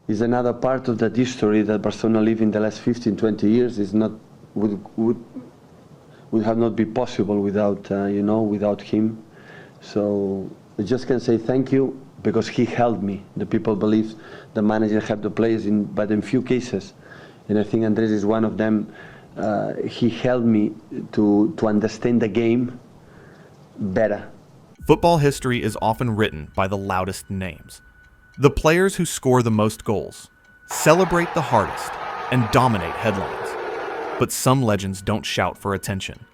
is another part of that history that Barcelona lived in the last 15, 20 years. Is not would have not been possible without without him. So I just can say thank you, because he helped me. The people believe the manager helped the players but in few cases, and I think Andrés is one of them. He helped me to understand the game better. Football history is often written by the loudest names. The players who score the most goals, celebrate the hardest, and dominate headlines. But some legends don't shout for attention.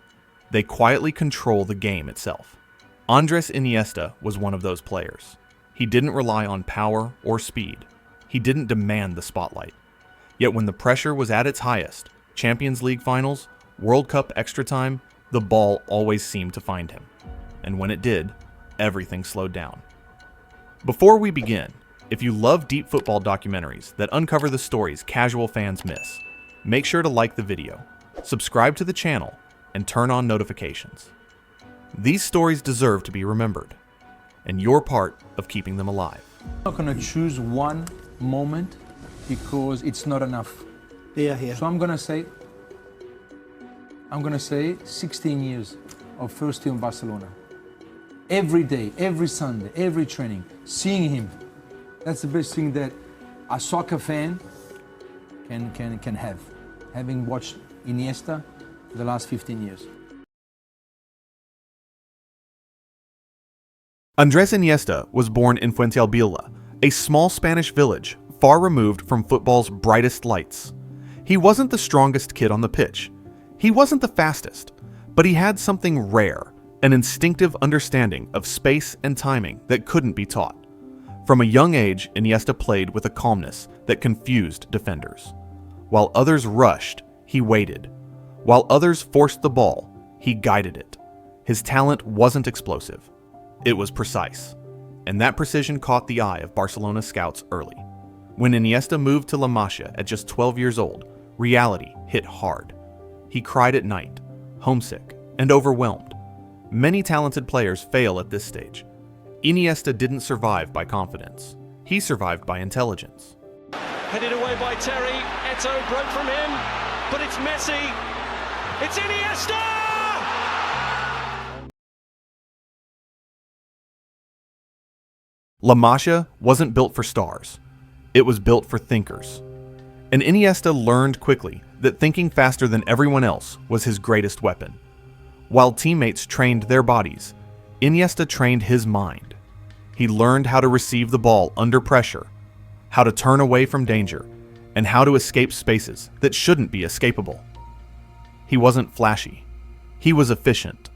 They quietly control the game itself. Andrés Iniesta was one of those players. He didn't rely on power or speed. He didn't demand the spotlight. Yet when the pressure was at its highest, Champions League finals, World Cup extra time, the ball always seemed to find him. And when it did, everything slowed down. Before we begin, if you love deep football documentaries that uncover the stories casual fans miss, make sure to like the video, subscribe to the channel, and turn on notifications. These stories deserve to be remembered, and you're part of keeping them alive. I'm not going to choose one moment because it's not enough. Yeah. So I'm going to say 16 years of first team Barcelona. Every day, every Sunday, every training, seeing him. That's the best thing that a soccer fan can have, having watched Iniesta for the last 15 years. Andrés Iniesta was born in Fuentealbilla, a small Spanish village far removed from football's brightest lights. He wasn't the strongest kid on the pitch. He wasn't the fastest, but he had something rare, an instinctive understanding of space and timing that couldn't be taught. From a young age, Iniesta played with a calmness that confused defenders. While others rushed, he waited. While others forced the ball, he guided it. His talent wasn't explosive. It was precise. And that precision caught the eye of Barcelona scouts early. When Iniesta moved to La Masia at just 12 years old, reality hit hard. He cried at night, homesick, and overwhelmed. Many talented players fail at this stage. Iniesta didn't survive by confidence. He survived by intelligence. Headed away by Terry. Eto'o broke from him, but it's Messi. It's Iniesta! La Masia wasn't built for stars. It was built for thinkers. And Iniesta learned quickly that thinking faster than everyone else was his greatest weapon. While teammates trained their bodies, Iniesta trained his mind. He learned how to receive the ball under pressure, how to turn away from danger, and how to escape spaces that shouldn't be escapable. He wasn't flashy. He was efficient.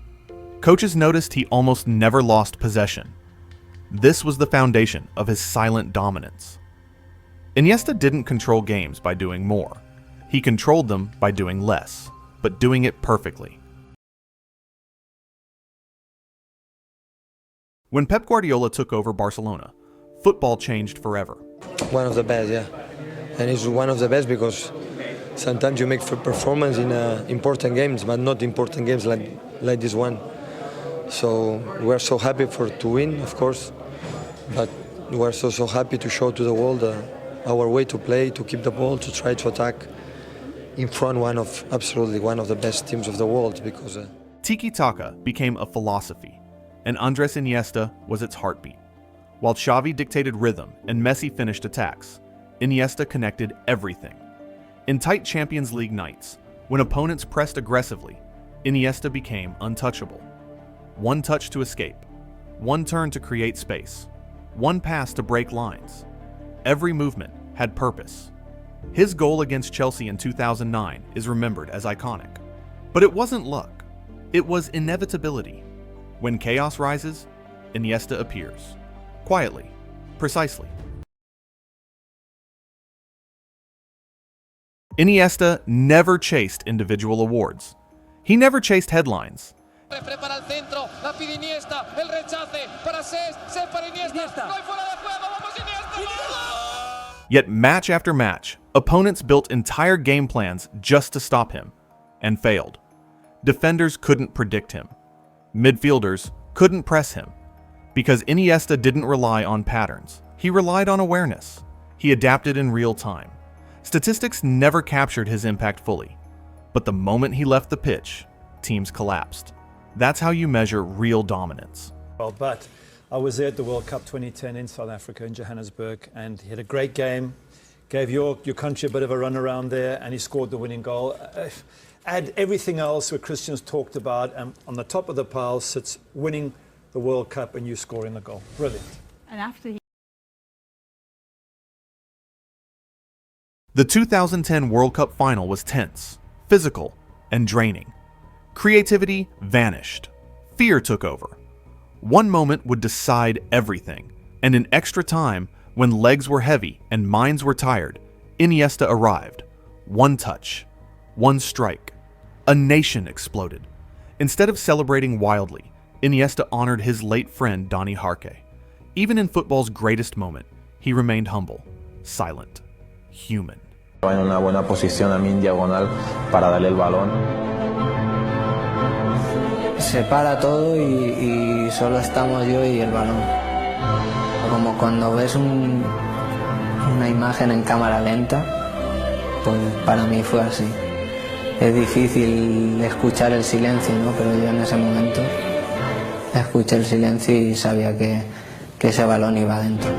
Coaches noticed he almost never lost possession. This was the foundation of his silent dominance. Iniesta didn't control games by doing more. He controlled them by doing less, but doing it perfectly. When Pep Guardiola took over Barcelona, football changed forever. One of the best, yeah. And it's one of the best because sometimes you make performance in important games, but not important games like this one. So we're so happy to win, of course, but we're so happy to show to the world our way to play, to keep the ball, to try to attack in front absolutely one of the best teams of the world. Because Tiki-taka became a philosophy, and Andrés Iniesta was its heartbeat. While Xavi dictated rhythm and Messi finished attacks, Iniesta connected everything. In tight Champions League nights, when opponents pressed aggressively, Iniesta became untouchable. One touch to escape, one turn to create space, one pass to break lines. Every movement had purpose. His goal against Chelsea in 2009 is remembered as iconic. But it wasn't luck. It was inevitability. When chaos rises, Iniesta appears. Quietly, precisely. Iniesta never chased individual awards. He never chased headlines. Yet match after match, opponents built entire game plans just to stop him, and failed. Defenders couldn't predict him. Midfielders couldn't press him. Because Iniesta didn't rely on patterns, he relied on awareness. He adapted in real time. Statistics never captured his impact fully. But the moment he left the pitch, teams collapsed. That's how you measure real dominance. Well, but I was there at the World Cup 2010 in South Africa, in Johannesburg, and he had a great game, gave your country a bit of a run around there, and he scored the winning goal. Add everything else what Christian's talked about, and on the top of the pile sits winning the World Cup and you scoring the goal. Brilliant. And after he The 2010 World Cup final was tense, physical, and draining. Creativity vanished. Fear took over. One moment would decide everything, and in extra time, when legs were heavy and minds were tired, Iniesta arrived. One touch, one strike. A nation exploded. Instead of celebrating wildly, Iniesta honored his late friend Donny Jarque. Even in football's greatest moment, he remained humble, silent, human. En una buena posición a mí en diagonal para darle el balón. Se para todo y solo estamos yo y el balón. Como cuando ves una imagen en cámara lenta, pues para mí fue así. Es difícil escuchar el silencio, ¿no? Pero yo en ese momento escuché el silencio y sabía que ese balón iba adentro.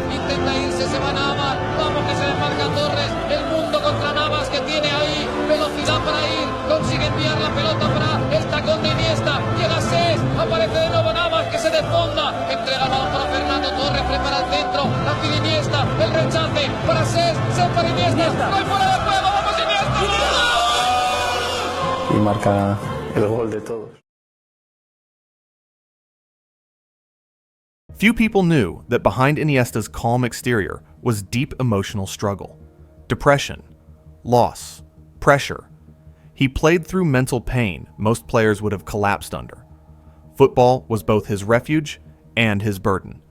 Intenta irse, se va Navas, vamos que se desmarca Torres, el mundo contra Navas que tiene ahí velocidad para ir, consigue enviar la pelota para el tacón de Iniesta, llega Cés, aparece de nuevo Navas que se desfonda, entrega para Fernando Torres, prepara el centro, la pide Iniesta, el rechace para Cés, para Iniesta, no hay fuera de juego, vamos Iniesta. Y marca el gol de todos. Few people knew that behind Iniesta's calm exterior was deep emotional struggle, depression, loss, pressure. He played through mental pain most players would have collapsed under. Football was both his refuge and his burden,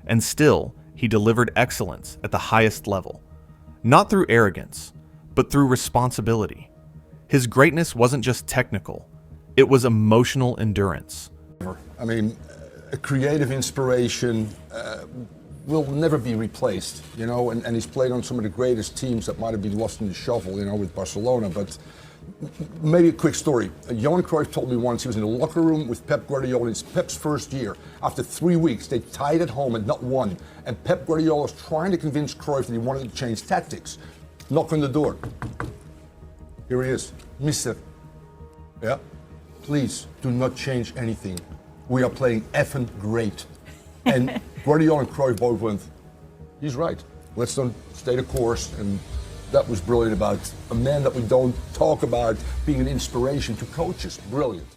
and still he delivered excellence at the highest level, not through arrogance, but through responsibility. His greatness wasn't just technical, it was emotional endurance. I mean, a creative inspiration will never be replaced, you know, and he's played on some of the greatest teams that might have been lost in the shuffle, you know, with Barcelona. But maybe a quick story. Johan Cruyff told me once he was in the locker room with Pep Guardiola. It's Pep's first year. After 3 weeks, they tied at home and not won. And Pep Guardiola was trying to convince Cruyff that he wanted to change tactics. Knock on the door. Here he is, Mister. Yeah, please do not change anything. We are playing effing great. And Guardiola and Cruyff both went, he's right. Let's don't stay the course. And that was brilliant about a man that we don't talk about being an inspiration to coaches. Brilliant.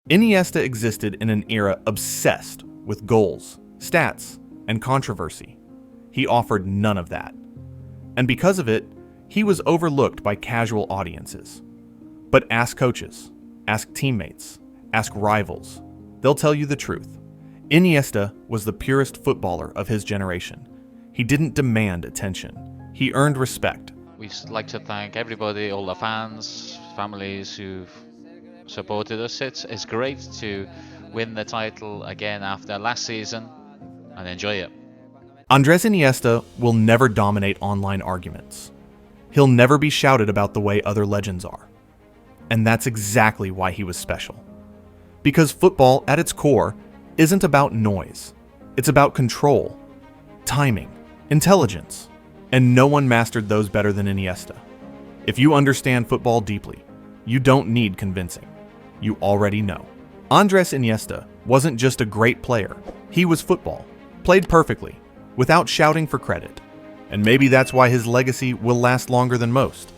Iniesta existed in an era obsessed with goals, stats, and controversy. He offered none of that. And because of it, he was overlooked by casual audiences. But ask coaches, ask teammates, ask rivals. They'll tell you the truth. Iniesta was the purest footballer of his generation. He didn't demand attention. He earned respect. We'd like to thank everybody, all the fans, families who've supported us. It's great to win the title again after last season and enjoy it. Andrés Iniesta will never dominate online arguments. He'll never be shouted about the way other legends are. And that's exactly why he was special. Because football, at its core, isn't about noise. It's about control, timing, intelligence, and no one mastered those better than Iniesta. If you understand football deeply, you don't need convincing. You already know. Andrés Iniesta wasn't just a great player. He was football, played perfectly, without shouting for credit. And maybe that's why his legacy will last longer than most.